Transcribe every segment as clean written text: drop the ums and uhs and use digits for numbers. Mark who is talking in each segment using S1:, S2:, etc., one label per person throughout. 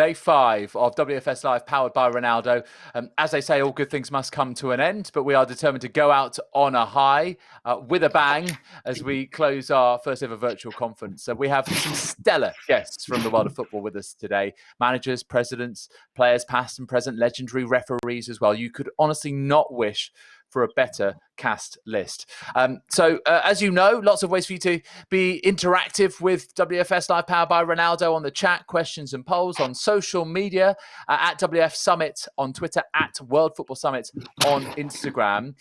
S1: Day 5 of WFS Live, powered by Ronaldo. As they say, all good things must come to an end, but we are determined to go out on a high with a bang as we close our first ever virtual conference. So we have some stellar guests from the world of football with us today. Managers, presidents, players past and present, legendary referees as well. You could honestly not wish for a better cast list. As you know, lots of ways for you to be interactive with WFS Live powered by Ronaldo on the chat, questions and polls on social media, at WF Summit on Twitter, at World Football Summit on Instagram.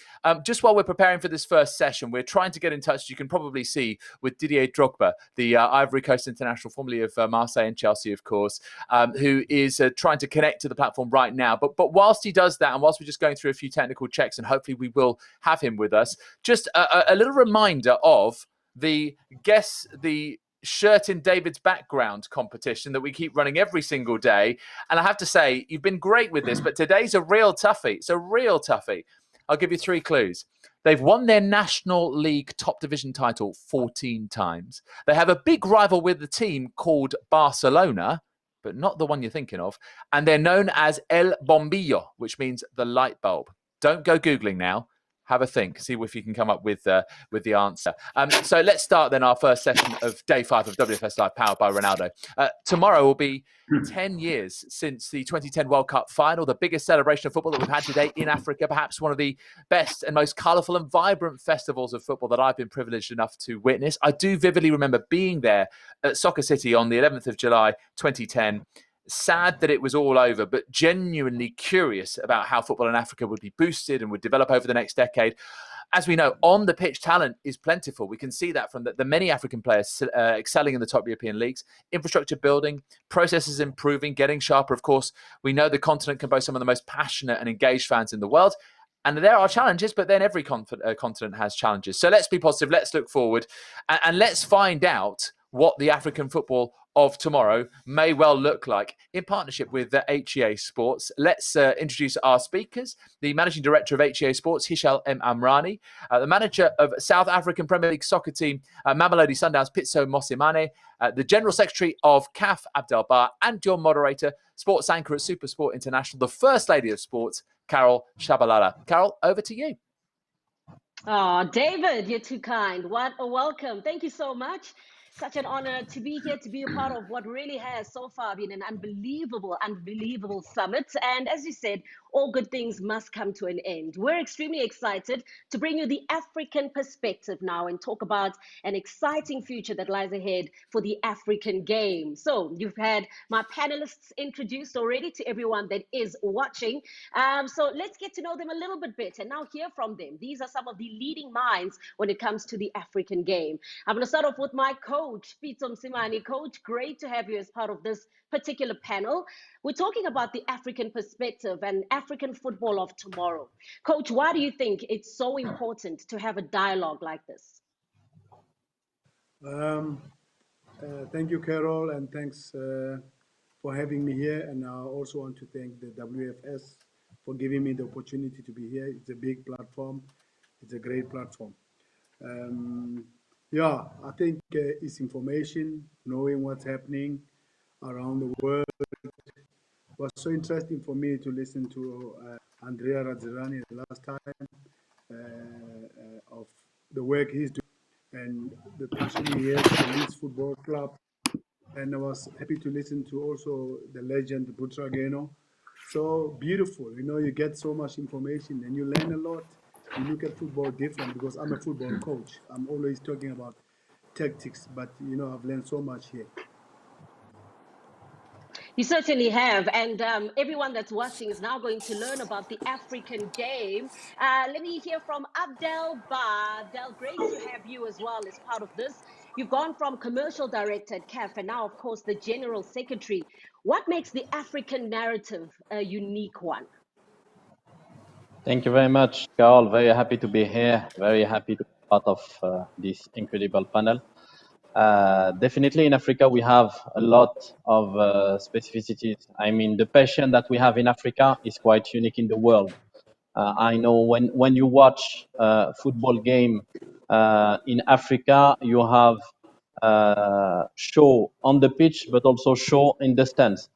S1: Just while we're preparing for this first session, we're trying to get in touch, you can probably see, with Didier Drogba, the Ivory Coast international, formerly of Marseille and Chelsea, of course, who is trying to connect to the platform right now. But whilst he does that, and whilst we're just going through a few technical checks, and hopefully we will have him with us, just a little reminder of the Guess the Shirt in David's Background competition that we keep running every single day. And I have to say, you've been great with this, but today's a real toughie. It's a real toughie. I'll give you 3 clues. They've won their National League top division title 14 times. They have a big rival with the team called Barcelona, but not the one you're thinking of. And they're known as El Bombillo, which means the light bulb. Don't go Googling now. Have a think. See if you can come up with the answer. So let's start then our first session of day 5 of WFS Live, powered by Ronaldo. Tomorrow will be 10 years since the 2010 World Cup final, the biggest celebration of football that we've had today in Africa, perhaps one of the best and most colourful and vibrant festivals of football that I've been privileged enough to witness. I do vividly remember being there at Soccer City on the 11th of July, 2010. Sad that it was all over, but genuinely curious about how football in Africa would be boosted and would develop over the next decade. As we know, on the pitch, talent is plentiful. We can see that from the many African players excelling in the top European leagues, infrastructure building, processes improving, getting sharper. Of course, we know the continent can boast some of the most passionate and engaged fans in the world. And there are challenges, but then every continent has challenges. So let's be positive. Let's look forward and let's find out what the African football of tomorrow may well look like in partnership with the HEA Sports. Let's introduce our speakers. The Managing Director of HEA Sports, Hicham Amrani, the Manager of South African Premier League soccer team, Mamelodi Sundowns, Pitso Mosimane, the General Secretary of CAF, Abdel Bah, and your moderator, sports anchor at Super Sport International, the First Lady of Sports, Carol Tshabalala. Carol, over to you.
S2: Oh, David, you're too kind. What a welcome. Thank you so much. Such an honor to be here, to be a part of what really has so far been an unbelievable summit. And as you said, all good things must come to an end. We're extremely excited to bring you the African perspective now and talk about an exciting future that lies ahead for the African game. So you've had my panelists introduced already to everyone that is watching. So let's get to know them a little bit better and now hear from them. These are some of the leading minds when it comes to the African game. I'm going to start off with my coach, Pitso Mosimane. Coach, great to have you as part of this particular panel. We're talking about the African perspective and African football of tomorrow. Coach, why do you think it's so important to have a dialogue like this?
S3: Thank you, Carol, and thanks for having me here. And I also want to thank the WFS for giving me the opportunity to be here. It's a big platform. It's a great platform. Yeah, I think it's information, knowing what's happening around the world. It was so interesting for me to listen to Andrea Razzirani last time of the work he's doing and the passion he has for the Leeds Football Club. And I was happy to listen to also the legend Butrageno. So beautiful, you know, you get so much information and you learn a lot. You look at football different because I'm a football coach. I'm always talking about tactics, but you know, I've learned so much here.
S2: You certainly have, and everyone that's watching is now going to learn about the African game. Let me hear from Abdel Bah. Abdel, great to have you as well as part of this. You've gone from commercial director at CAF and now, of course, the general secretary. What makes the African narrative a unique one?
S4: Thank you very much, Carl. Very happy to be here. Very happy to be part of this incredible panel. Definitely in Africa, we have a lot of specificities. I mean, the passion that we have in Africa is quite unique in the world. I know when you watch a football game in Africa, you have show on the pitch, but also show in the stands.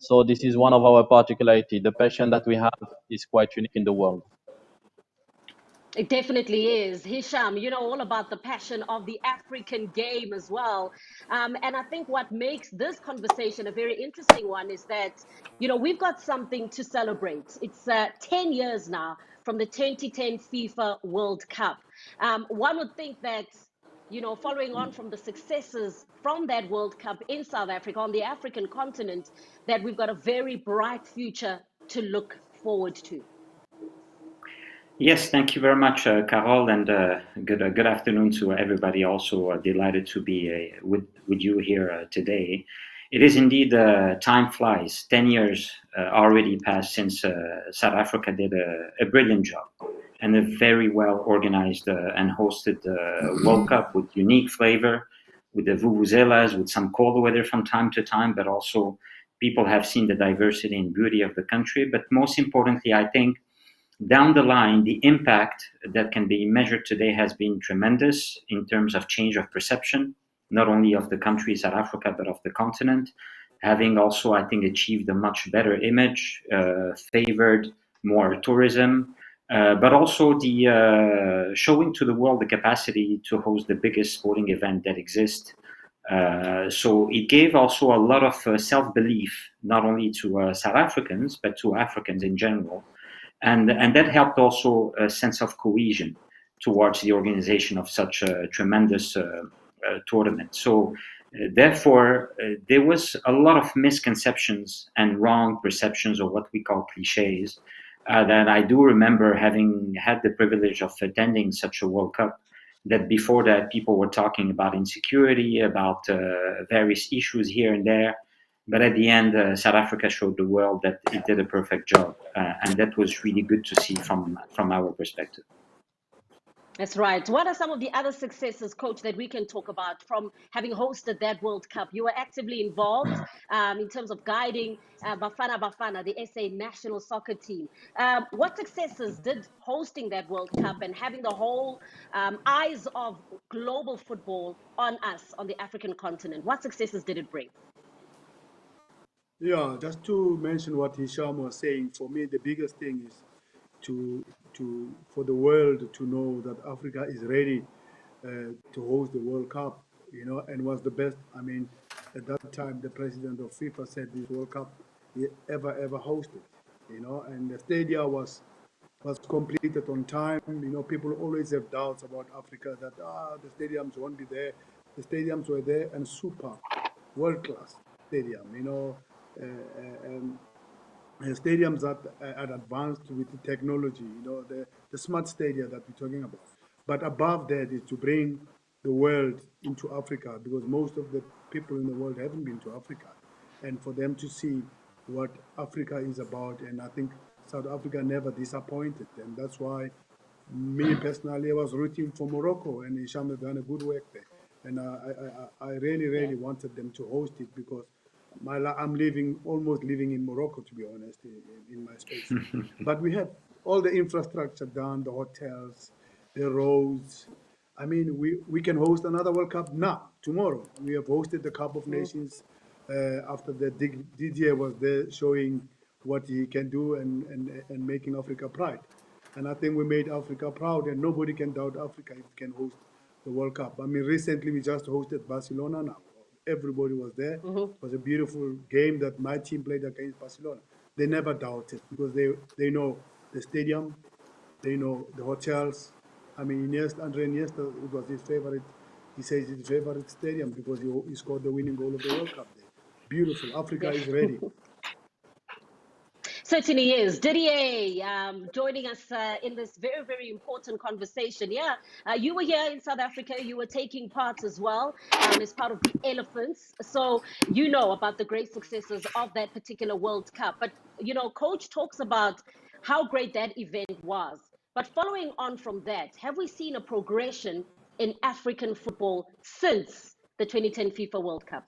S4: So this is one of our particularity. The passion that we have is quite unique in the world.
S2: It definitely is. Hicham, you know all about the passion of the African game as well. And I think what makes this conversation a very interesting one is that, you know, we've got something to celebrate. It's 10 years now from the 2010 FIFA World Cup. One would think that, you know, following on from the successes from that World Cup in South Africa, on the African continent, that we've got a very bright future to look forward to.
S5: Yes, thank you very much, Carol, and good afternoon to everybody. Also, delighted to be with you here today. It is indeed time flies. 10 years already passed since South Africa did a brilliant job and a very well organized and hosted World Cup with unique flavor, with the vuvuzelas, with some cold weather from time to time, but also people have seen the diversity and beauty of the country. But most importantly, I think down the line, the impact that can be measured today has been tremendous in terms of change of perception, not only of the country, South Africa, but of the continent, having also, I think, achieved a much better image, favored more tourism, but also the showing to the world the capacity to host the biggest sporting event that exists. So it gave also a lot of self-belief, not only to South Africans, but to Africans in general. And that helped also a sense of cohesion towards the organization of such a tremendous tournament. So therefore, there was a lot of misconceptions and wrong perceptions, or what we call cliches, that I do remember having had the privilege of attending such a World Cup, that before that people were talking about insecurity, about various issues here and there. But at the end, South Africa showed the world that it did a perfect job, and that was really good to see from our perspective.
S2: That's right. What are some of the other successes, Coach, that we can talk about from having hosted that World Cup? You were actively involved in terms of guiding Bafana, the SA national soccer team. What successes did hosting that World Cup and having the whole eyes of global football on us, on the African continent, what successes did it bring?
S3: Yeah, just to mention what Hicham was saying, for me the biggest thing is for the world to know that Africa is ready to host the World Cup, you know, and was the best. I mean, at that time the president of FIFA said this World Cup he ever hosted, you know, and the stadium was completed on time. You know, people always have doubts about Africa that the stadiums won't be there. The stadiums were there and super world class stadium. You know, stadiums that are advanced with the technology, you know, the smart stadium that we're talking about. But above that is to bring the world into Africa, because most of the people in the world haven't been to Africa. And for them to see what Africa is about, and I think South Africa never disappointed. And that's why me personally, I was rooting for Morocco, and Hicham has done a good work there. And I really wanted them to host it, because I'm almost living in Morocco, to be honest, in my space. But we have all the infrastructure done, the hotels, the roads. I mean, we can host another World Cup now, tomorrow. We have hosted the Cup of Nations after the Didier was there showing what he can do and making Africa proud. And I think we made Africa proud, and nobody can doubt Africa if we can host the World Cup. I mean, recently we just hosted Barcelona now. Everybody was there. It was a beautiful game that my team played against Barcelona. They never doubted, because they know the stadium, they know the hotels. I mean, Andre Iniesta, it was his favorite. He says it's his favorite stadium because he scored the winning goal of the World Cup there. Beautiful. Africa is ready.
S2: Certainly is. Didier, joining us in this very important conversation. Yeah, you were here in South Africa. You were taking part as well as part of the Elephants. So you know about the great successes of that particular World Cup. But, you know, Coach talks about how great that event was. But following on from that, have we seen a progression in African football since the 2010 FIFA World Cup?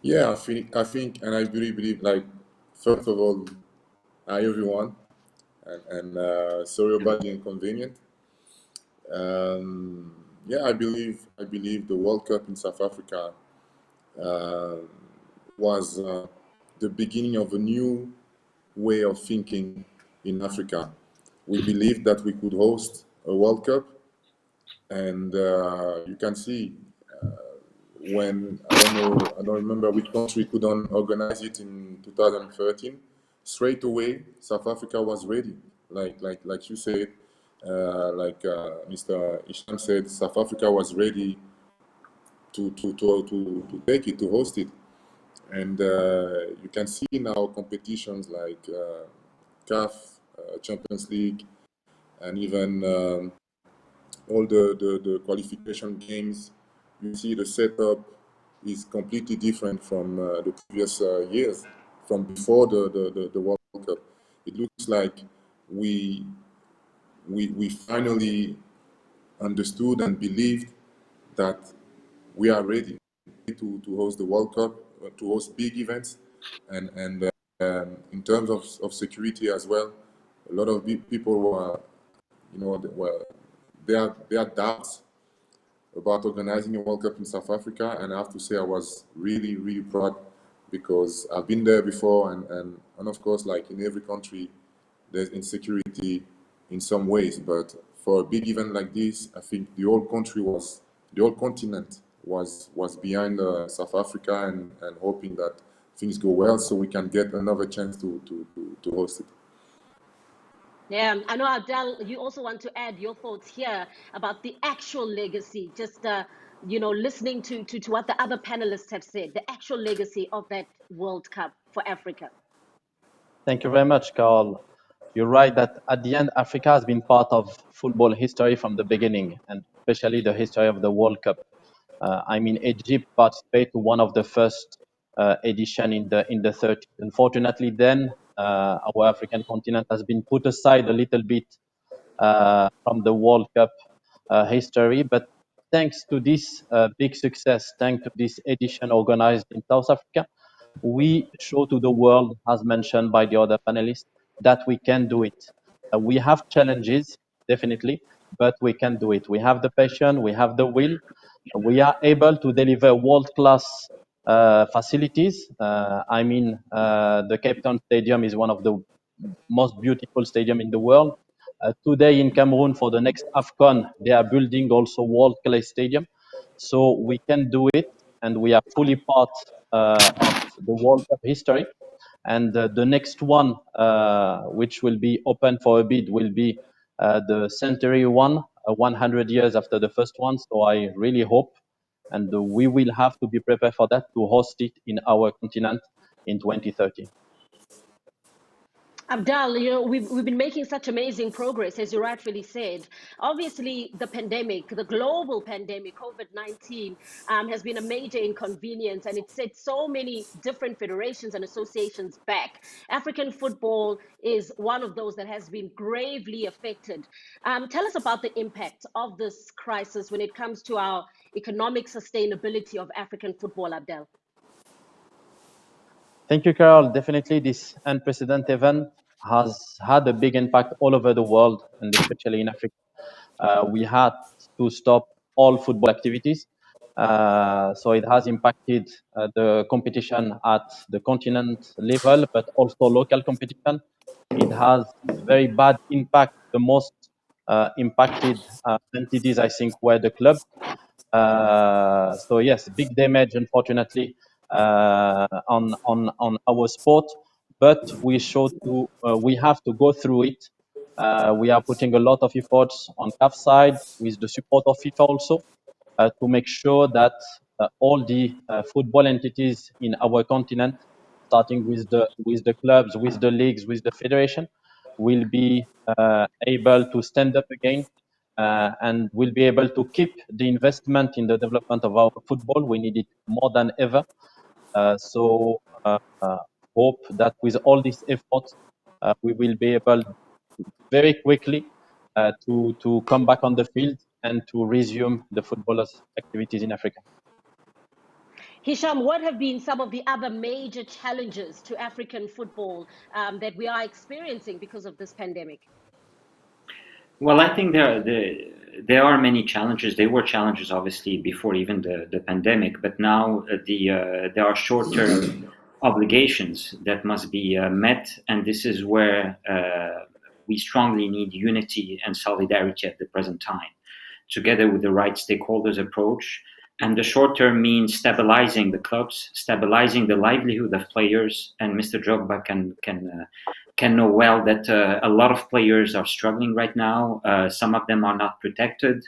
S6: Yeah, I think, and I really believe, like, first of all, hi everyone, and sorry about the inconvenience. Yeah, I believe the World Cup in South Africa was the beginning of a new way of thinking in Africa. We believed that we could host a World Cup, and you can see when I don't remember which country couldn't organize it in 2013. Straight away, South Africa was ready. Like you said, Mr. Hicham said, South Africa was ready to take it, to host it. And you can see now competitions like CAF, Champions League, and even all the qualification games. You see the setup is completely different from the previous years, from before the World Cup. It looks like we finally understood and believed that we are ready to host the World Cup, to host big events, and in terms of security as well. A lot of people were, there are doubts about organizing a World Cup in South Africa, and I have to say I was really, really proud because I've been there before, and of course, like in every country, there's insecurity in some ways, but for a big event like this, I think the whole continent was behind South Africa and hoping that things go well so we can get another chance to host it.
S2: Yeah, I know, Abdel, you also want to add your thoughts here about the actual legacy, just, listening to what the other panelists have said, the actual legacy of that World Cup for Africa.
S4: Thank you very much, Carl. You're right that at the end, Africa has been part of football history from the beginning, and especially the history of the World Cup. Egypt participated to one of the first edition in the 30s. Unfortunately, then our African continent has been put aside a little bit from the World Cup history. But thanks to this big success, thanks to this edition organized in South Africa, we show to the world, as mentioned by the other panelists, that we can do it. We have challenges, definitely, but we can do it. We have the passion, we have the will. We are able to deliver world-class facilities. The Cape Town Stadium is one of the most beautiful stadium in the world. Today in Cameroon, for the next AFCON, they are building also world-class stadium. So we can do it, and we are fully part of the World Cup history. And the next one, which will be open for a bid, will be the century one, 100 years after the first one. So I really hope, and we will have to be prepared for that, to host it in our continent in 2030.
S2: Abdel, we've been making such amazing progress, as you rightfully said. Obviously, the pandemic, the global pandemic, COVID-19, has been a major inconvenience, and it set so many different federations and associations back. African football is one of those that has been gravely affected. Tell us about the impact of this crisis when it comes to our economic sustainability of African football, Abdel.
S4: Thank you, Carol. Definitely, this unprecedented event has had a big impact all over the world, and especially in Africa. We had to stop all football activities. So it has impacted the competition at the continent level, but also local competition. It has very bad impact. The most impacted entities, I think, were the club. So yes, big damage, unfortunately, on our sport. But we have to go through it. We are putting a lot of efforts on CAF side with the support of FIFA also to make sure that all the football entities in our continent, starting with the clubs, with the leagues, with the federation, will be able to stand up again and will be able to keep the investment in the development of our football. We need it more than ever. So hope that with all these efforts, we will be able very quickly to come back on the field and to resume the footballers' activities in Africa.
S2: Hicham, what have been some of the other major challenges to African football that we are experiencing because of this pandemic?
S5: Well, I think there are many challenges. There were challenges, obviously, before even the pandemic, but now there are short-term obligations that must be met, and this is where we strongly need unity and solidarity at the present time, together with the right stakeholders approach. And the short term means stabilizing the clubs, stabilizing the livelihood of players. And Mr. Drogba can know well that a lot of players are struggling right now. Some of them are not protected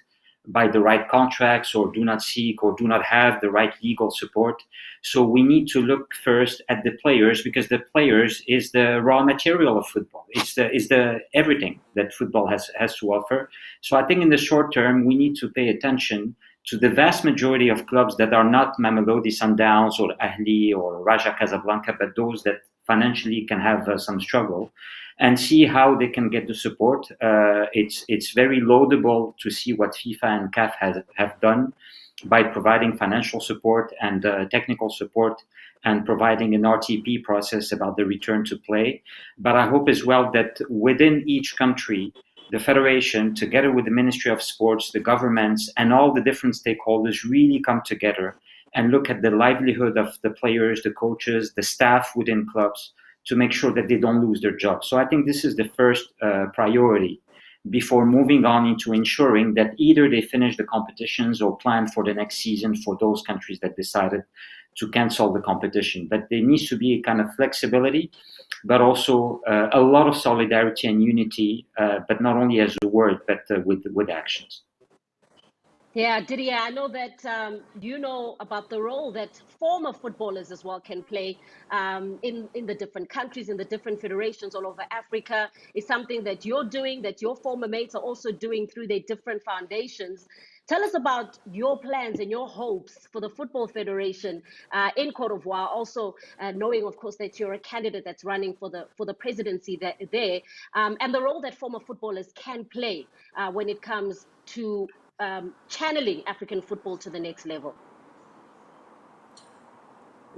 S5: by the right contracts, or do not seek or do not have the right legal support. So we need to look first at the players, because the players is the raw material of football. It's the everything that football has to offer. So I think in the short term, we need to pay attention to the vast majority of clubs that are not Mamelodi, Sundowns, or Ahli, or Raja Casablanca, but those that financially can have some struggle, and see how they can get the support. It's very laudable to see what FIFA and CAF have done by providing financial support and technical support, and providing an RTP process about the return to play. But I hope as well that within each country, the federation, together with the Ministry of Sports, the governments, and all the different stakeholders really come together and look at the livelihood of the players, the coaches, the staff within clubs, to make sure that they don't lose their jobs. So I think this is the first priority before moving on into ensuring that either they finish the competitions or plan for the next season for those countries that decided to cancel the competition. But there needs to be a kind of flexibility, but also a lot of solidarity and unity, but not only as a word, but with actions.
S2: Yeah, Didier, I know that you know about the role that former footballers as well can play in the different countries, in the different federations all over Africa. It's something that you're doing, that your former mates are also doing through their different foundations. Tell us about your plans and your hopes for the Football Federation in Cote d'Ivoire. Also, knowing, of course, that you're a candidate that's running for the presidency there, and the role that former footballers can play when it comes to channeling African football to the next level.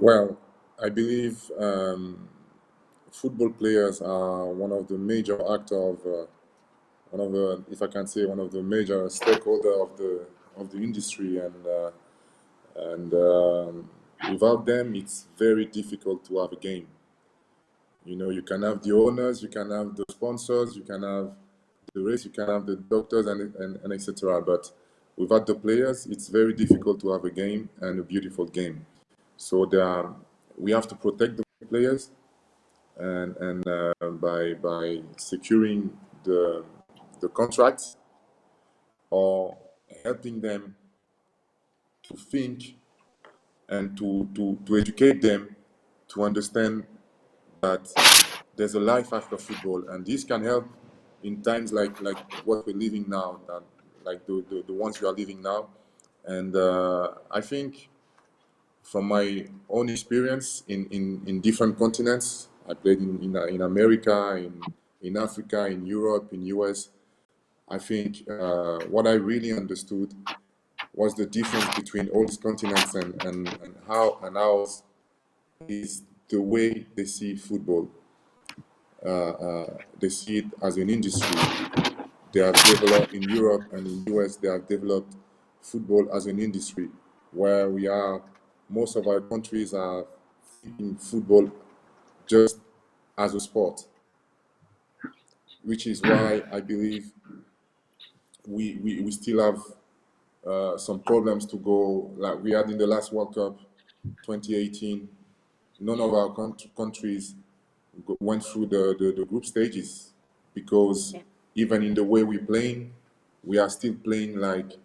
S6: Well, I believe football players are one of the major actors of one of the, if I can say, one of the major stakeholders of the industry, and without them, it's very difficult to have a game. You know, you can have the owners, you can have the sponsors, you can have the race, you can have the doctors, and etc. But without the players, it's very difficult to have a game, and a beautiful game. So we have to protect the players, and by securing the contracts, or helping them to think and to educate them to understand that there's a life after football, and this can help in times like what we're living now, like the ones we are living now. And I think from my own experience in different continents, I played in America, in Africa, in Europe, in US. I think what I really understood was the difference between all these continents, and how ours is the way they see football. They see it as an industry. They have developed in Europe and in US. They have developed football as an industry, where most of our countries are thinking football just as a sport, which is why I believe we still have some problems to go, like we had in the last World Cup 2018. None of our countries went through the group stages, because even in the way we're playing, we are still playing like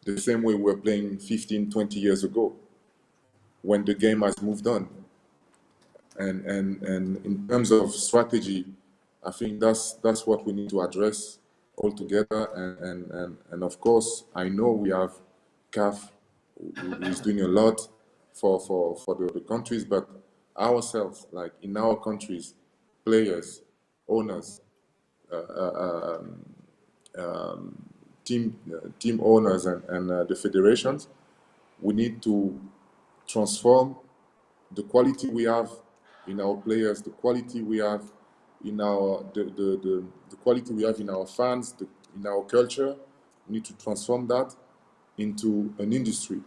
S6: the same way we were playing 15, 20 years ago, when the game has moved on. And in terms of strategy, I think that's what we need to address all together. And of course, I know we have CAF, who is doing a lot for the countries, but ourselves, like in our countries, players, owners, team owners, and the federations, we need to transform the quality we have in our players, the quality we have in our the quality we have in our fans, in our culture, We need to transform that into an industry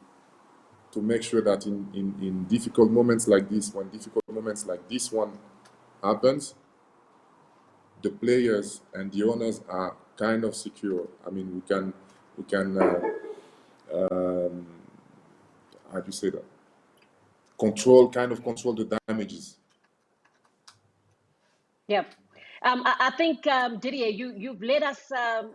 S6: to make sure that in difficult moments like this, when difficult moments like this one happens, the players and the owners are kind of secure. I mean, we can how do you say that? Control the damages.
S2: Yep. I think, Didier, you've led us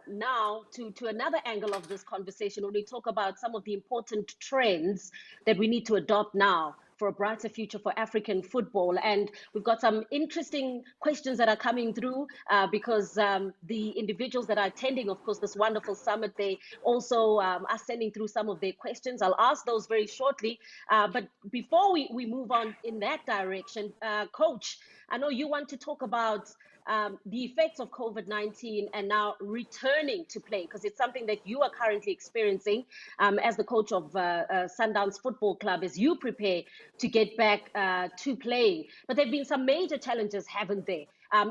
S2: now to another angle of this conversation when we talk about some of the important trends that we need to adopt now for a brighter future for African football. And we've got some interesting questions that are coming through because the individuals that are attending, of course, this wonderful summit, they also are sending through some of their questions. I'll ask those very shortly. But before we move on in that direction, Coach, I know you want to talk about the effects of COVID-19 and now returning to play, because it's something that you are currently experiencing as the coach of Sundowns Football Club as you prepare to get back to playing. But there have been some major challenges, haven't there,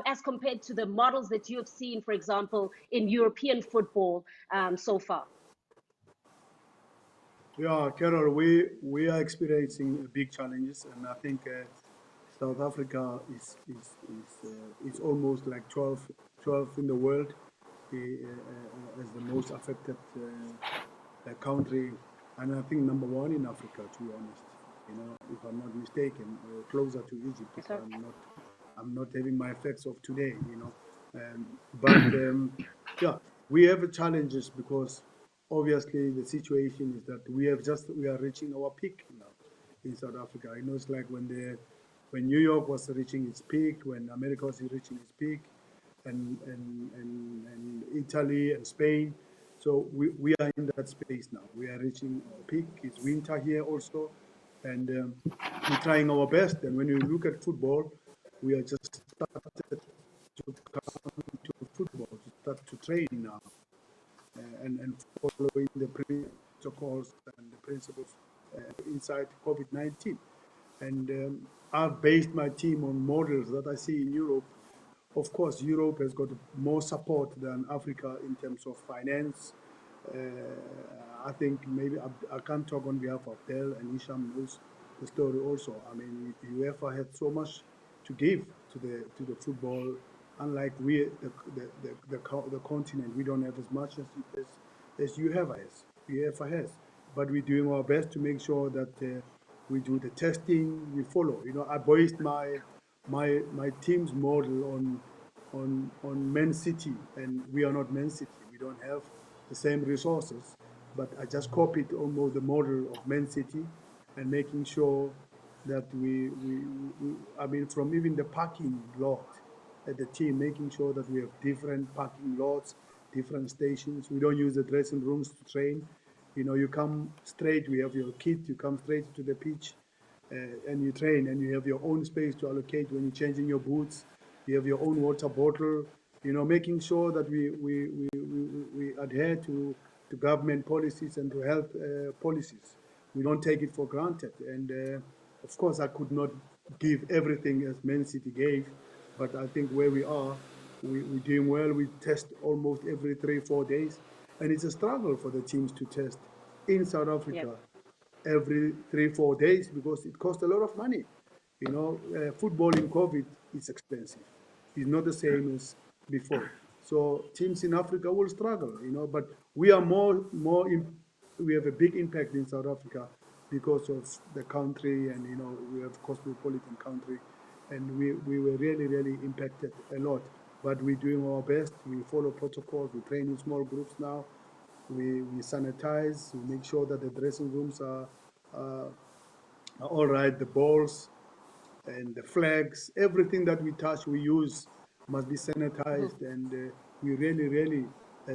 S2: as compared to the models that you have seen, for example, in European football so far?
S3: Yeah, Carol, we are experiencing big challenges, and I think South Africa is almost like 12th in the world as the most affected country, and I think number one in Africa, to be honest. You know, if I'm not mistaken, closer to Egypt. If I'm not having my facts of today. You know, yeah, we have challenges because obviously the situation is that we are reaching our peak now in South Africa. You know, it's like when New York was reaching its peak, when America was reaching its peak, and Italy and Spain. So we are in that space now. We are reaching peak. It's winter here also, and we're trying our best. And when you look at football, we are just started to come to football, to start to train now, and following the protocols and the principles inside COVID-19. And I've based my team on models that I see in Europe. Of course, Europe has got more support than Africa in terms of finance. I think maybe I can't talk on behalf of Abdel, and Hicham knows the story also. I mean, UEFA had so much to give to the football. Unlike we, the continent, we don't have as much as UEFA has. But we're doing our best to make sure that we do the testing, we follow. You know, I based my team's model on Man City, and we are not Man City. We don't have the same resources, but I just copied almost the model of Man City, and making sure that I mean, from even the parking lot at the team, making sure that we have different parking lots, different stations. We don't use the dressing rooms to train. You know, you come straight, we have your kit, you come straight to the pitch, and you train, and you have your own space to allocate when you're changing your boots. You have your own water bottle, you know, making sure that we adhere to government policies and to health policies. We don't take it for granted. And of course, I could not give everything as Man City gave, but I think where we are, we're doing well. We test almost every 3-4 days. And it's a struggle for the teams to test in South Africa every 3-4 days because it costs a lot of money. You know, football in COVID is expensive. It's not the same as before. So teams in Africa will struggle, you know, but we are we have a big impact in South Africa because of the country, and, you know, we have cosmopolitan country, and we were really impacted a lot. But we're doing our best. We follow protocols. We train in small groups now. We sanitize. We make sure that the dressing rooms are all right. The balls and the flags, everything that we touch, we use, must be sanitized. And we really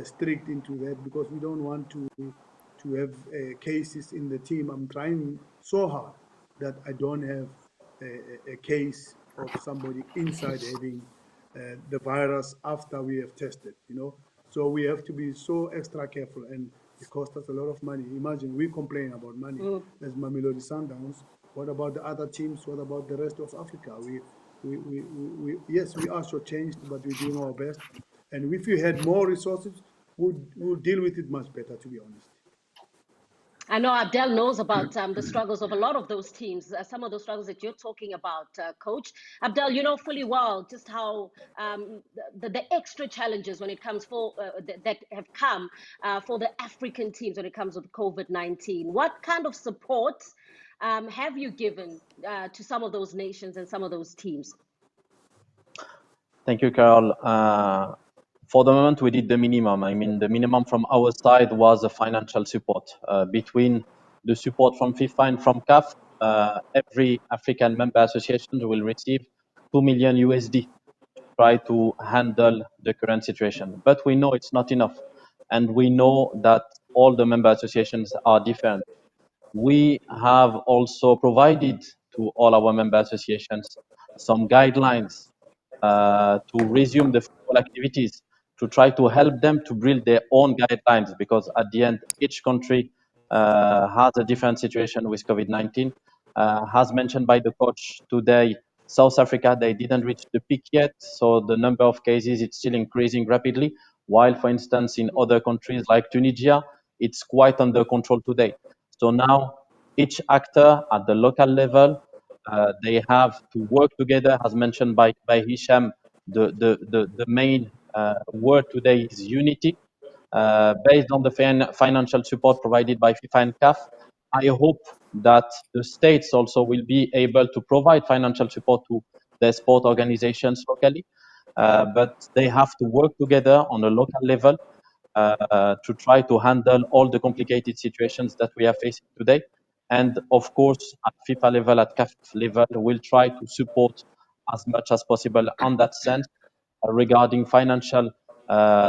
S3: strict into that because we don't want to have cases in the team. I'm trying so hard that I don't have a case of somebody inside having the virus after we have tested, you know. So we have to be so extra careful, and it costs us a lot of money. Imagine we complain about money as Mamelodi Sundowns. What about the other teams? What about the rest of Africa? Yes, we are shortchanged, but we're doing our best. And if we had more resources, we'll deal with it much better, to be honest.
S2: I know Abdel knows about the struggles of a lot of those teams, some of those struggles that you're talking about, Coach. Abdel, you know fully well just how the extra challenges when it comes that have come for the African teams when it comes with COVID-19. What kind of support have you given to some of those nations and some of those teams?
S4: Thank you, Carol. For the moment, we did the minimum. I mean, the minimum from our side was a financial support. Between the support from FIFA and from CAF, every African member association will receive 2 million USD to try to handle the current situation. But we know it's not enough. And we know that all the member associations are different. We have also provided to all our member associations some guidelines to resume the football activities, to try to help them to build their own guidelines, because at the end, each country has a different situation with COVID-19. As mentioned by the coach today, South Africa, they didn't reach the peak yet, so the number of cases is still increasing rapidly, while, for instance, in other countries like Tunisia, it's quite under control today. So now each actor at the local level, they have to work together, as mentioned by Hicham. The main word today is unity. Based on the financial support provided by FIFA and CAF, I hope that the states also will be able to provide financial support to their sport organizations locally. But they have to work together on a local level to try to handle all the complicated situations that we are facing today. And of course, at FIFA level, at CAF level, we'll try to support as much as possible on that sense regarding financial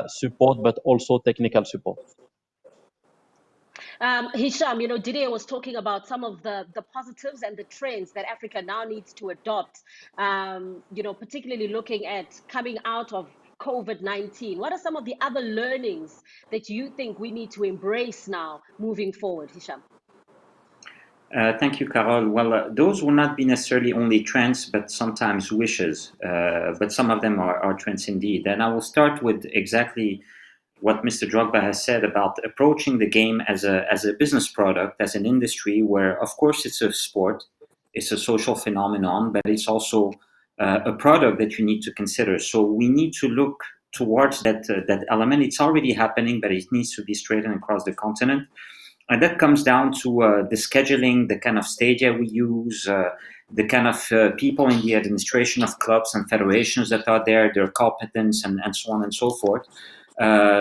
S4: support, but also technical support.
S2: Hicham, you know, Didier was talking about some of the positives and the trends that Africa now needs to adopt, you know, particularly looking at coming out of COVID-19. What are some of the other learnings that you think we need to embrace now moving forward, Hicham?
S5: Thank you, Carol. Well, those will not be necessarily only trends, but sometimes wishes. But some of them are trends indeed. And I will start with exactly what Mr. Drogba has said about approaching the game as a business product, as an industry where, of course, it's a sport, it's a social phenomenon, but it's also a product that you need to consider. So we need to look towards that element. It's already happening, but it needs to be straightened across the continent. And that comes down to the scheduling, the kind of stadia we use, the kind of people in the administration of clubs and federations that are there, their competence, and so on and so forth.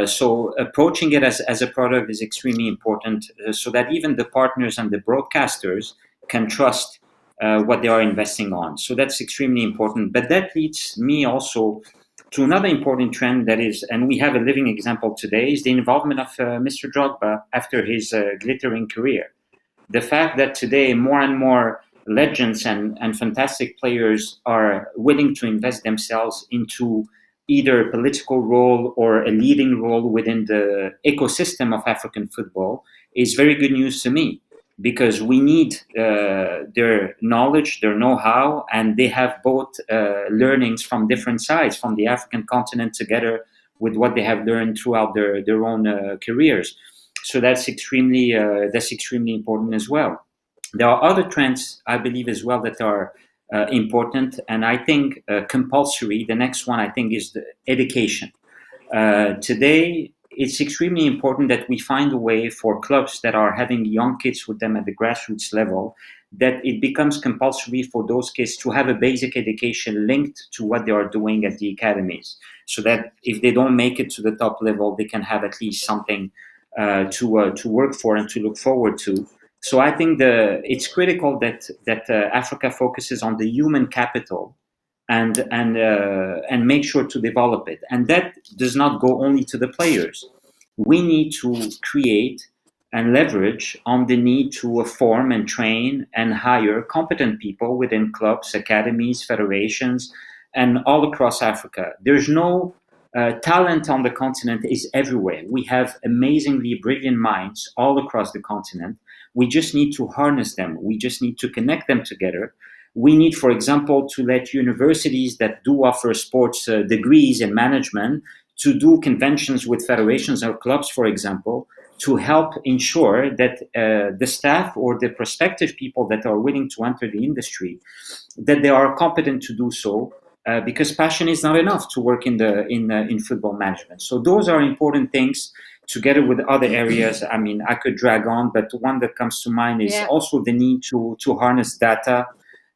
S5: So approaching it as a product is extremely important, so that even the partners and the broadcasters can trust what they are investing on. So that's extremely important. But that leads me also to another important trend that is, and we have a living example today, is the involvement of Mr. Drogba after his glittering career. The fact that today more and more legends and fantastic players are willing to invest themselves into either a political role or a leading role within the ecosystem of African football is very good news to me, because we need their knowledge, their know-how, and they have both learnings from different sides, from the African continent, together with what they have learned throughout their own careers. So that's extremely important as well. There are other trends, I believe, as well, that are important, and I think compulsory. The next one, I think, is the education. Today, it's extremely important that we find a way for clubs that are having young kids with them at the grassroots level, that it becomes compulsory for those kids to have a basic education linked to what they are doing at the academies, so that if they don't make it to the top level, they can have at least something to work for and to look forward to. So I think it's critical that Africa focuses on the human capital and make sure to develop it. And that does not go only to the players. We need to create and leverage on the need to form and train and hire competent people within clubs, academies, federations, and all across Africa. There's no talent on the continent is everywhere. We have amazingly brilliant minds all across the continent. We just need to harness them. We just need to connect them together. We need, for example, to let universities that do offer sports degrees in management to do conventions with federations or clubs, for example, to help ensure that the staff or the prospective people that are willing to enter the industry, that they are competent to do so, because passion is not enough to work in football management. So those are important things, together with other areas. I mean, I could drag on, but one that comes to mind is also the need to harness data,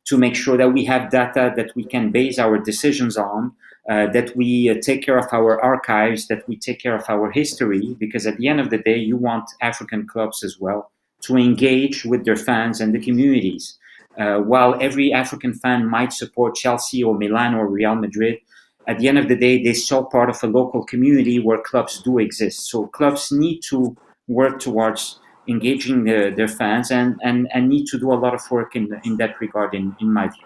S5: to make sure that we have data that we can base our decisions on, that we take care of our archives, that we take care of our history, because at the end of the day, you want African clubs as well to engage with their fans and the communities. While every African fan might support Chelsea or Milan or Real Madrid, at the end of the day, they're still part of a local community where clubs do exist. So clubs need to work towards engaging their fans and need to do a lot of work in that regard, in my view.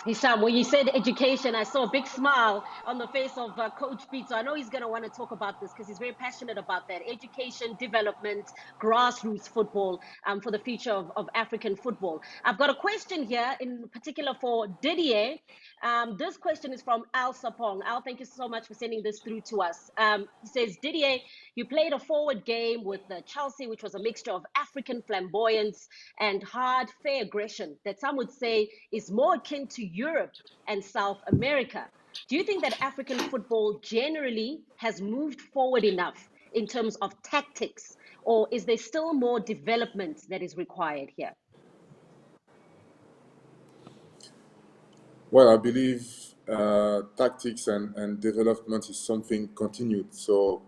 S2: Hicham, when you said education, I saw a big smile on the face of Coach Pitso. I know he's going to want to talk about this because he's very passionate about that. Education, development, grassroots football for the future of African football. I've got a question here in particular for Didier. This question is from Al Sapong. Al, thank you so much for sending this through to us. He says, Didier, you played a forward game with Chelsea, which was a mixture of African flamboyance and hard, fair aggression that some would say is more akin to Europe and South America. Do you think that African football generally has moved forward enough in terms of tactics, or is there still more development that is required here?
S6: Well, I believe tactics and development is something continued. So,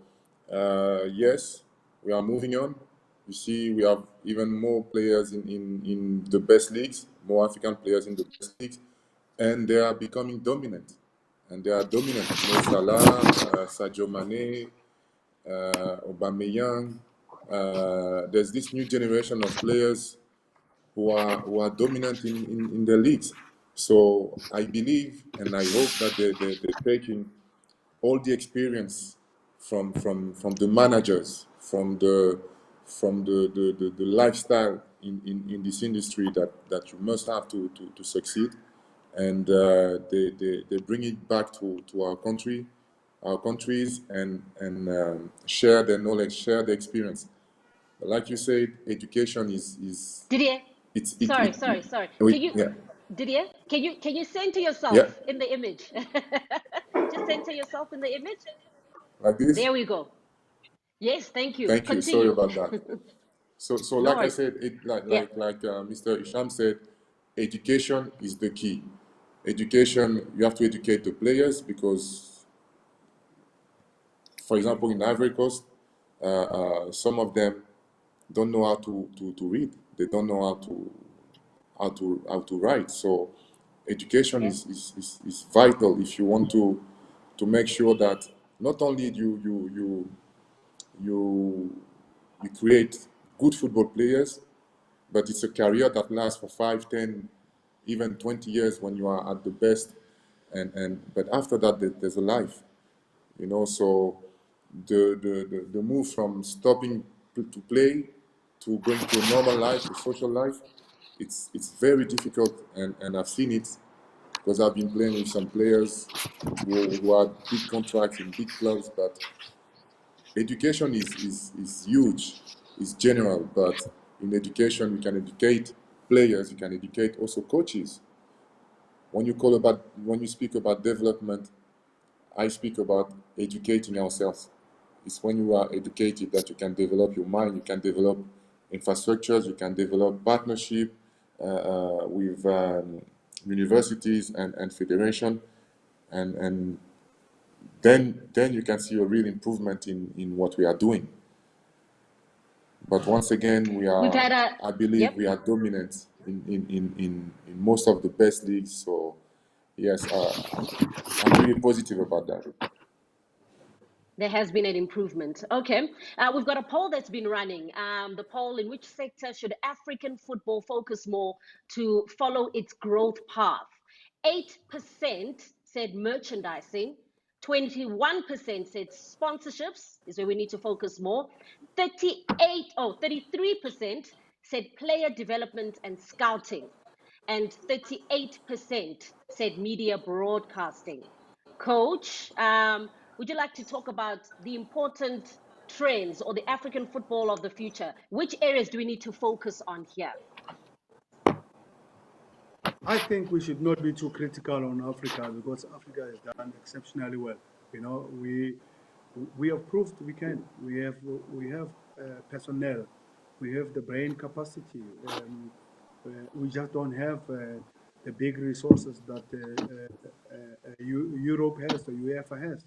S6: yes, we are moving on. You see, we have even more players in the best leagues, more African players in the best leagues, and they are becoming dominant. And they are dominant. Mo Salah, Sadio Mane, Aubameyang. There's this new generation of players who are dominant in their leagues. So I believe and I hope that they're taking all the experience from the managers, from the lifestyle in this industry that you must have to succeed, and they bring it back to our countries, and share their knowledge, share their experience. But like you said, education is
S2: Didier, sorry. Didier, can you center yourself in the image? Just center yourself in the image.
S6: Like this.
S2: There we go. Yes, thank you.
S6: Thank you. Sorry about that. So
S2: No
S6: like I
S2: worries.
S6: said, Mr. Hicham said, education is the key. Education, you have to educate the players, because, for example, in Ivory Coast, some of them don't know how to read. They don't know how to write. So education is vital if you want to make sure that not only you create good football players, but it's a career that lasts for 5, 10, even 20 years when you are at the best, but after that there's a life, so the move from stopping to play to going to a normal life, a social life, it's very difficult, and I've seen it because I've been playing with some players who had big contracts in big clubs. But education is huge, it's general, but in education you can educate players, you can educate also coaches. When you speak about development, I speak about educating ourselves. It's when you are educated that you can develop your mind, you can develop infrastructures, you can develop partnership with universities and federation, and then you can see a real improvement in what we are doing. But once again, I believe we are dominant in most of the best leagues. So yes, I'm really positive about that.
S2: There has been an improvement. Okay. We've got a poll that's been running. The poll: in which sector should African football focus more to follow its growth path? 8% said merchandising. 21% said sponsorships is where we need to focus more. 33% said player development and scouting. And 38% said media broadcasting. Coach, would you like to talk about the important trends or the African football of the future? Which areas do we need to focus on here?
S3: I think we should not be too critical on Africa because Africa has done exceptionally well. You know, we have proved we can. We have personnel, we have the brain capacity. We just don't have the big resources that Europe has, the UEFA has.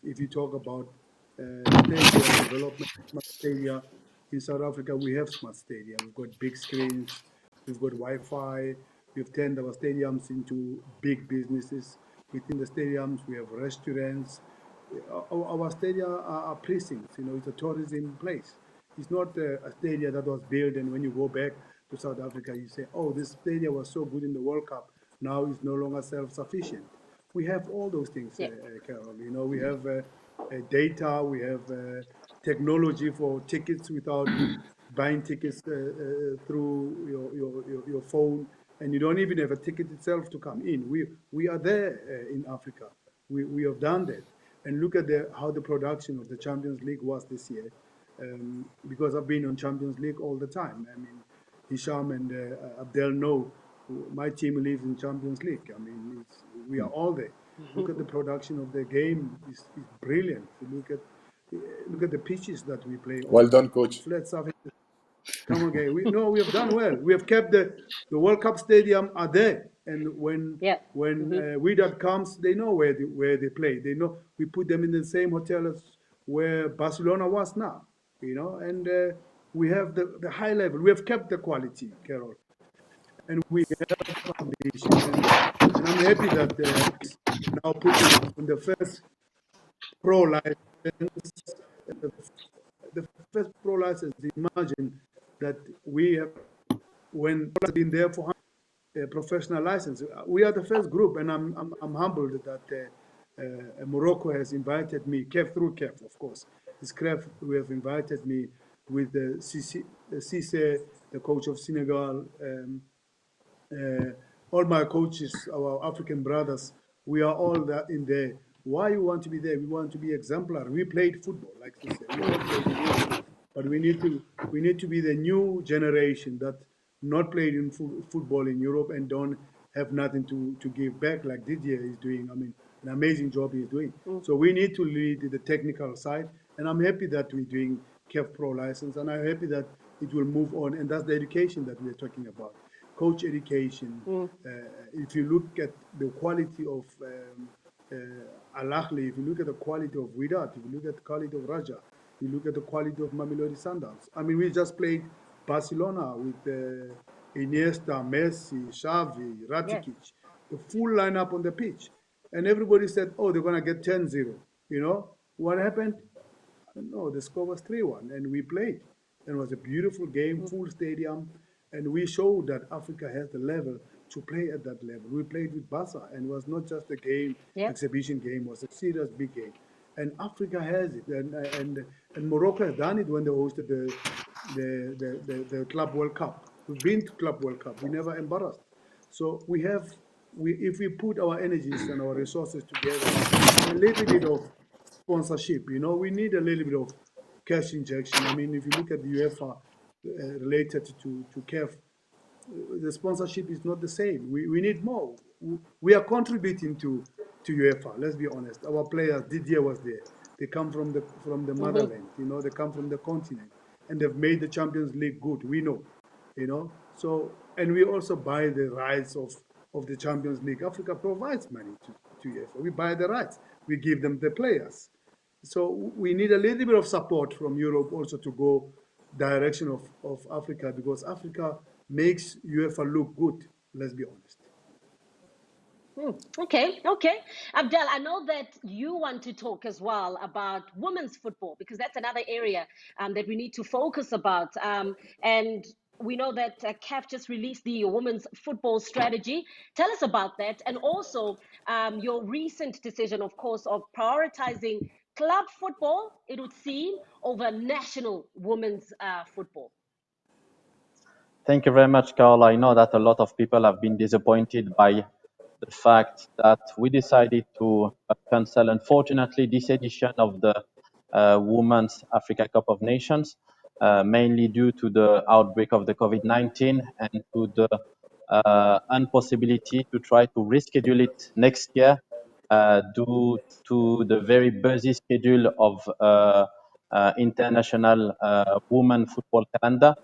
S3: If you talk about stadium development, smart stadia, in South Africa we have smart stadia. We've got big screens, we've got Wi-Fi, we've turned our stadiums into big businesses. Within the stadiums we have restaurants. Our stadia are precincts, you know, it's a tourism place. It's not a stadium that was built and when you go back to South Africa, you say, oh, this stadium was so good in the World Cup, now it's no longer self-sufficient. We have all those things,
S2: Yeah.
S3: Carol. You know, we have data, we have technology for tickets without buying tickets through your phone, and you don't even have a ticket itself to come in. We are there in Africa. We have done that. And look at how the production of the Champions League was this year, because I've been on Champions League all the time. I mean, Hicham and Abdel know my team lives in Champions League. I mean, we are all there. Look at the production of the game; it's brilliant. If you look at the pitches that we play on.
S6: Well done, coach.
S3: Flat surface. Come on, guys. We have done well. We have kept the World Cup stadium are there, and when
S2: Yeah.
S3: Wydad comes, they know where they play. They know we put them in the same hotel as where Barcelona was now. You know, and we have the high level. We have kept the quality, Carol, and we have ambition. And I'm happy that now putting on the first pro license. The first pro license. Imagine that we have, when been there for a professional license, we are the first group, and I'm humbled that Morocco has invited me, through CAF, of course. It's CAF who have invited me with the Cisse, the coach of Senegal, all my coaches, our African brothers. We are all in there. Why you want to be there? We want to be exemplary. We played football, like you said. We all played football. But we need to be the new generation that not played in football in Europe and don't have nothing to give back, like Didier is doing. I mean, an amazing job he's doing. So we need to lead the technical side, and I'm happy that we're doing CAF Pro license, and I'm happy that it will move on, and that's the education that we're talking about. Coach education. If you look at the quality of Al Ahly, if you look at the quality of Wydad, if you look at the quality of Raja, you look at the quality of Mamelodi Sundowns. I mean, we just played Barcelona with Iniesta, Messi, Xavi, Rakitic, the full lineup on the pitch. And everybody said, oh, they're going to get 10-0. You know, what happened? No, the score was 3-1, and we played. And it was a beautiful game, full stadium, and we showed that Africa has the level to play at that level. We played with Barca, and it was not just a game, exhibition game, it was a serious big game. And Africa has it, and Morocco has done it when they hosted the Club World Cup. We've been to Club World Cup, we never embarrassed. So if we put our energies and our resources together, a little bit of sponsorship, you know, we need a little bit of cash injection. I mean, if you look at the UEFA related to CAF, the sponsorship is not the same. We need more. We are contributing to UEFA. Let's be honest. Our players, Didier was there. They come from the motherland. You know, they come from the continent, and they've made the Champions League good. We know, you know. So, and we also buy the rights of the Champions League. Africa provides money to UEFA. We buy the rights. We give them the players. So we need a little bit of support from Europe also to go direction of Africa, because Africa makes UEFA look good. Let's be honest.
S2: Okay. Abdel, I know that you want to talk as well about women's football, because that's another area that we need to focus about. And we know that CAF just released the women's football strategy. Tell us about that. And also your recent decision, of course, of prioritizing club football, it would seem, over national women's football.
S4: Thank you very much, Carl. I know that a lot of people have been disappointed by the fact that we decided to cancel, unfortunately, this edition of the Women's Africa Cup of Nations, mainly due to the outbreak of the COVID-19 and to the impossibility to try to reschedule it next year due to the very busy schedule of international women football calendar.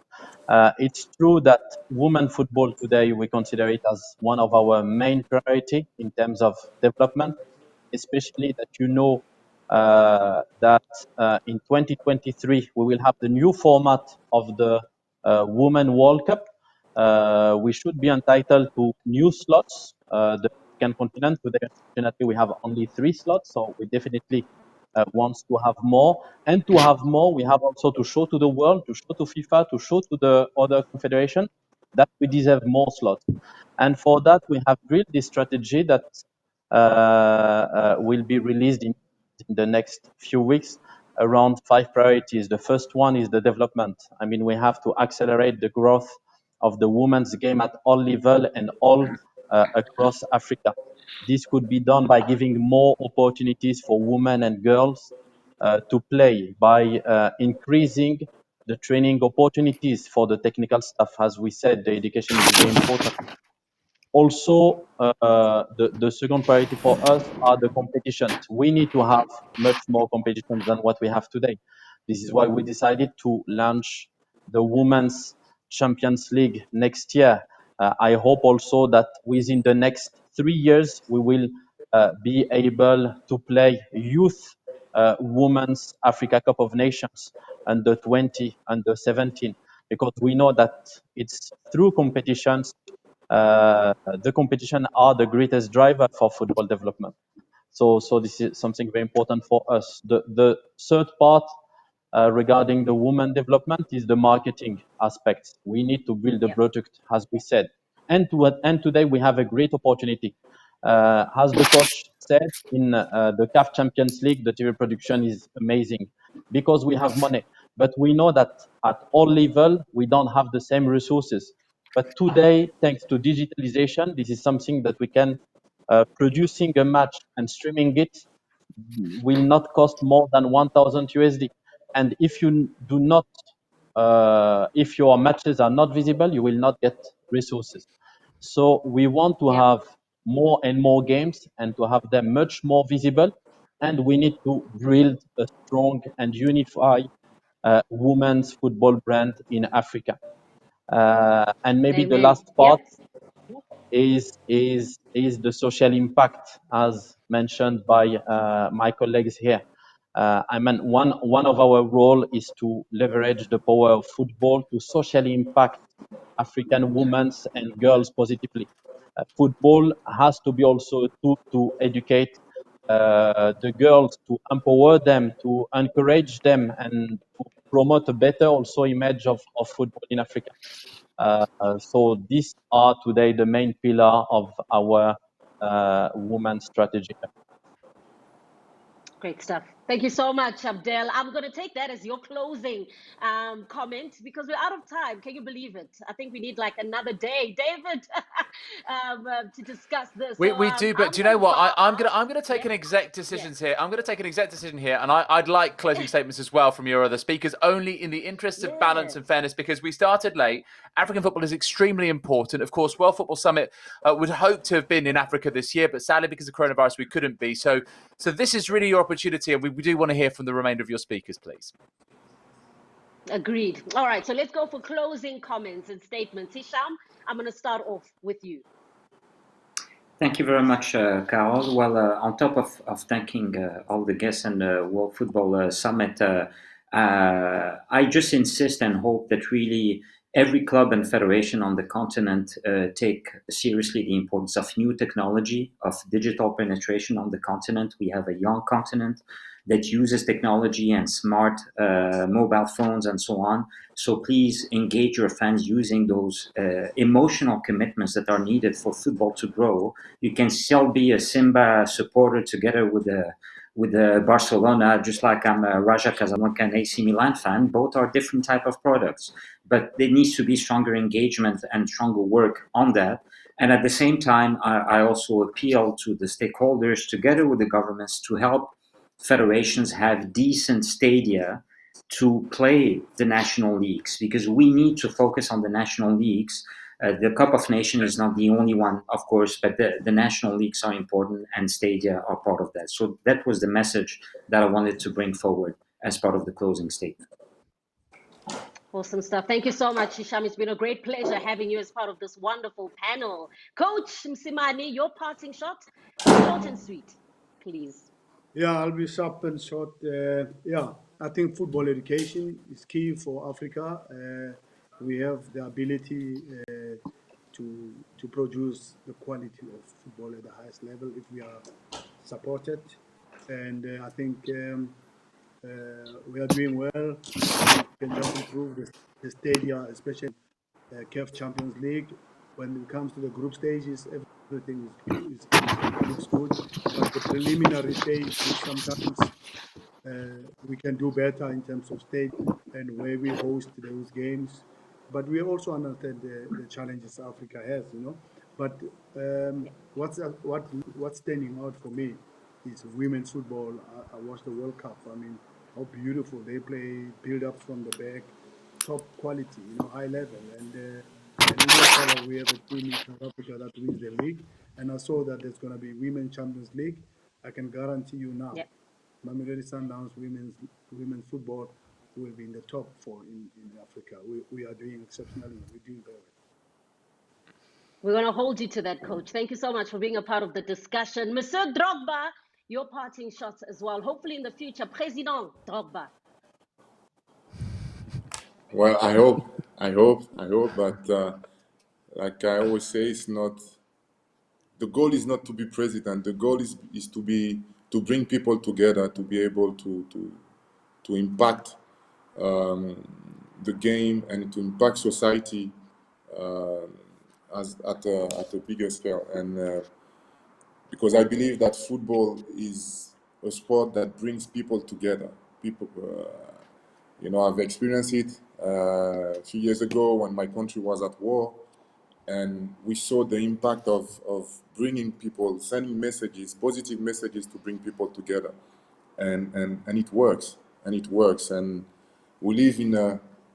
S4: It's true that women football today, we consider it as one of our main priority in terms of development, especially that that in 2023, we will have the new format of the Women World Cup. We should be entitled to new slots. The African continent today, unfortunately, we have only 3 slots, so we definitely wants to have more. And to have more, we have also to show to the world, to show to FIFA, to show to the other confederation that we deserve more slots. And for that, we have built this strategy that will be released in the next few weeks around 5 priorities. The first one is the development. I mean, we have to accelerate the growth of the women's game at all level and all across Africa. This could be done by giving more opportunities for women and girls to play, by increasing the training opportunities for the technical staff. As we said, the education is very important. Also, the second priority for us are the competitions. We need to have much more competitions than what we have today. This is why we decided to launch the Women's Champions League next year. I hope also that within the next 3 years, we will be able to play youth Women's Africa Cup of Nations under 20, under 17, because we know that it's through competitions the competition are the greatest driver for football development. So this is something very important for us. The third part regarding the women development is the marketing aspects. We need to build the product, as we said. And today we have a great opportunity. As the coach said, in the CAF Champions League, the TV production is amazing because we have money. But we know that at all level, we don't have the same resources. But today, thanks to digitalization, this is something that we can producing a match and streaming it will not cost more than 1,000 USD. And if you do not, if your matches are not visible, you will not get resources. So we want to have more and more games and to have them much more visible. And we need to build a strong and unified women's football brand in Africa. And maybe the last part is the social impact, as mentioned by my colleagues here. I mean, one of our role is to leverage the power of football to socially impact African women and girls positively. Football has to be also a tool to educate the girls, to empower them, to encourage them, and to promote a better also image of football in Africa. So these are today the main pillar of our women's strategy.
S2: Great stuff. Thank you so much, Abdel. I'm going to take that as your closing comment because we're out of time. Can you believe it? I think we need like another day, David, to discuss this.
S1: We
S2: So,
S1: do, but
S2: I'm
S1: do you know
S2: gonna
S1: what? I'm
S2: bow
S1: gonna take
S2: out.
S1: an exec decision here. I'm gonna take an exec decision here, and I'd like closing statements as well from your other speakers, only in the interest of balance and fairness, because we started late. African football is extremely important. Of course, World Football Summit would hope to have been in Africa this year, but sadly because of coronavirus, we couldn't be. So this is really your opportunity, and we do want to hear from the remainder of your speakers, please.
S2: Agreed. All right, so let's go for closing comments and statements. Hicham, I'm going to start off with you.
S5: Thank you very much, Carol. Well, on top of thanking all the guests and the World Football Summit, I just insist and hope that really every club and federation on the continent take seriously the importance of new technology, of digital penetration on the continent. We have a young continent that uses technology and smart mobile phones and so on. So please engage your fans using those emotional commitments that are needed for football to grow. You can still be a Simba supporter together with Barcelona, just like I'm a Raja Casablanca and AC Milan fan. Both are different type of products, but there needs to be stronger engagement and stronger work on that. And at the same time, I also appeal to the stakeholders, together with the governments, to help federations have decent stadia to play the national leagues, because we need to focus on the national leagues. The Cup of Nations is not the only one, of course, but the national leagues are important, and stadia are part of that. So that was the message that I wanted to bring forward as part of the closing statement.
S2: Awesome stuff. Thank you so much, Hicham. It's been a great pleasure having you as part of this wonderful panel. Coach Mosimane, your parting shot, short and sweet, please.
S3: Yeah, I'll be sharp and short. Yeah, I think football education is key for Africa. We have the ability to produce the quality of football at the highest level if we are supported. And I think we are doing well. We can just improve the stadia, especially CAF Champions League. When it comes to the group stages, everything looks good. But the preliminary stage, sometimes we can do better in terms of stage and where we host those games. But we also understand the challenges Africa has, you know. But what's standing out for me is women's football. I watched the World Cup. I mean, how beautiful they play, build up from the back, top quality, you know, high level. And we have a team in South Africa that wins the league. And I saw that there's going to be Women's Champions League. I can guarantee you now, Mamelodi Sundowns women's football will be in the top 4 in Africa. We are doing exceptionally. We're doing very well.
S2: We're going to hold you to that, Coach. Thank you so much for being a part of the discussion. Monsieur Drogba, your parting shots as well. Hopefully in the future, President Drogba.
S6: Well, I hope, but like I always say, it's not. The goal is not to be president. The goal is to bring people together, to be able to impact the game and to impact society at a bigger scale. And because I believe that football is a sport that brings people together. People, you know, I've experienced it a few years ago when my country was at war, and we saw the impact of bringing people, sending messages, positive messages to bring people together, and it works, and we live in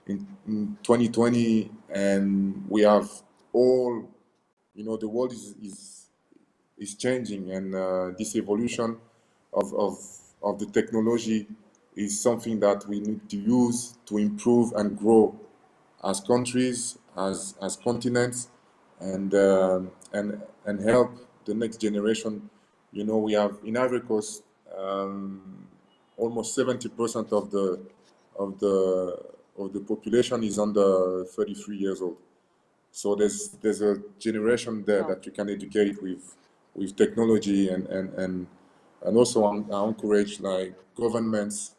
S6: 2020, and we have all, you know, the world is changing, and this evolution of the technology is something that we need to use to improve and grow as countries, as continents, and help the next generation. You know, we have in Ivory Coast almost 70% of the population is under 33 years old. So there's a generation there that you can educate with technology, and also I encourage like governments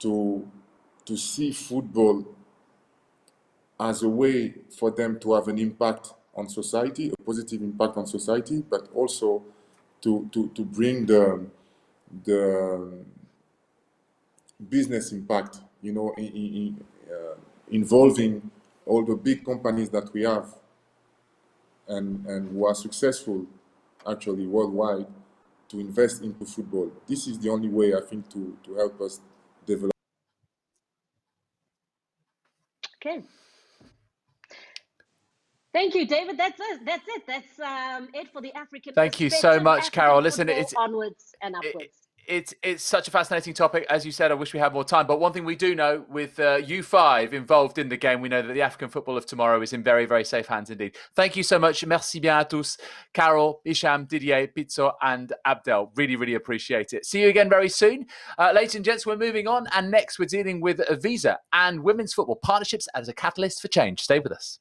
S6: to see football as a way for them to have an impact on society, a positive impact on society, but also to bring the business impact, you know, involving all the big companies that we have and who are successful actually worldwide to invest into football. This is the only way, I think, to help us develop.
S2: Okay. Thank you, David. That's it. That's it for the African
S1: Thank you so much,
S2: African
S1: Carol. Listen,
S2: football
S1: it's
S2: onwards and upwards.
S1: It's such a fascinating topic. As you said, I wish we had more time. But one thing we do know, with U5 involved in the game, we know that the African football of tomorrow is in very, very safe hands indeed. Thank you so much. Merci bien à tous. Carol, Hicham, Didier, Pitso, and Abdel. Really, really appreciate it. See you again very soon. Ladies and gents, we're moving on. And next, we're dealing with Visa and women's football partnerships as a catalyst for change. Stay with us.